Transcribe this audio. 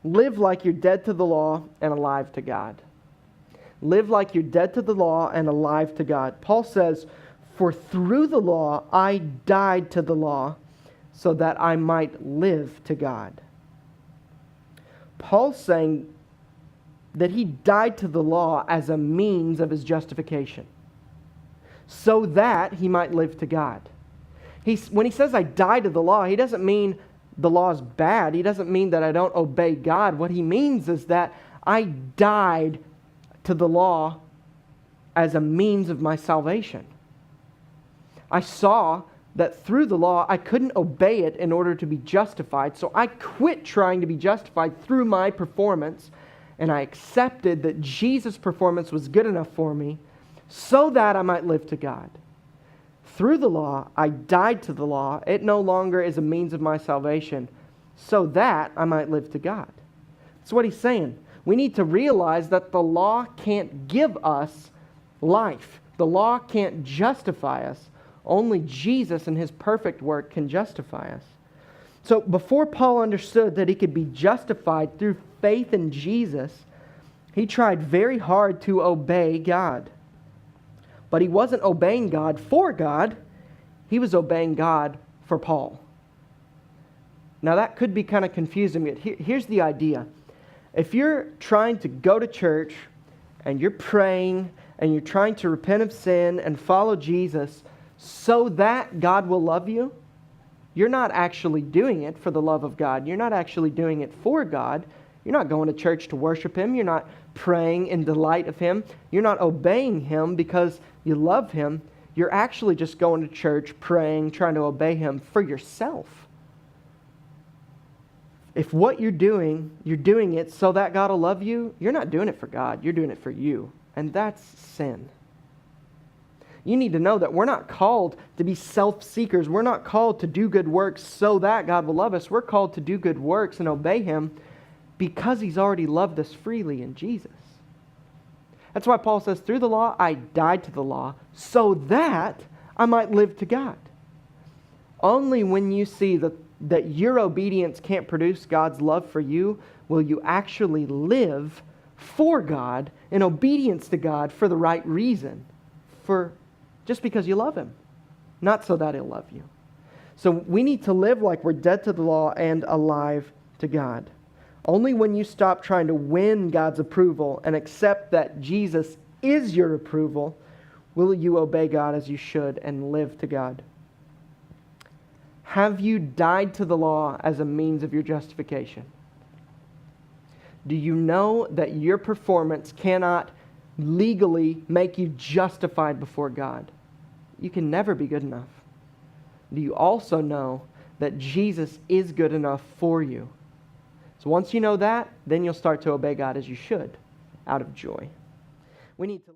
Live like you're dead to the law and alive to God. Live like you're dead to the law and alive to God. Paul says, "For through the law I died to the law, so that I might live to God." Paul's saying that he died to the law as a means of his justification, so that he might live to God. When he says I died to the law, he doesn't mean the law is bad. He doesn't mean that I don't obey God. What he means is that I died to the law as a means of my salvation. I saw that through the law I couldn't obey it in order to be justified, so I quit trying to be justified through my performance, and I accepted that Jesus' performance was good enough for me so that I might live to God. Through the law, I died to the law. It no longer is a means of my salvation, so that I might live to God. That's what he's saying. We need to realize that the law can't give us life. The law can't justify us. Only Jesus and his perfect work can justify us. So before Paul understood that he could be justified through faith in Jesus, he tried very hard to obey God. But he wasn't obeying God for God. He was obeying God for Paul. Now that could be kind of confusing. Here's the idea. If you're trying to go to church and you're praying and you're trying to repent of sin and follow Jesus so that God will love you, you're not actually doing it for the love of God. You're not actually doing it for God. You're not going to church to worship Him. You're not praying in delight of Him. You're not obeying Him because you love Him. You're actually just going to church, praying, trying to obey Him for yourself. If what you're doing it so that God will love you, you're not doing it for God. You're doing it for you. And that's sin. You need to know that we're not called to be self-seekers. We're not called to do good works so that God will love us. We're called to do good works and obey Him because He's already loved us freely in Jesus. That's why Paul says, through the law, I died to the law so that I might live to God. Only when you see that your obedience can't produce God's love for you will you actually live for God in obedience to God for the right reason. Just because you love Him, not so that He'll love you. So we need to live like we're dead to the law and alive to God. Only when you stop trying to win God's approval and accept that Jesus is your approval will you obey God as you should and live to God. Have you died to the law as a means of your justification? Do you know that your performance cannot legally make you justified before God? You can never be good enough. Do you also know that Jesus is good enough for you? So once you know that, then you'll start to obey God as you should, out of joy. We need to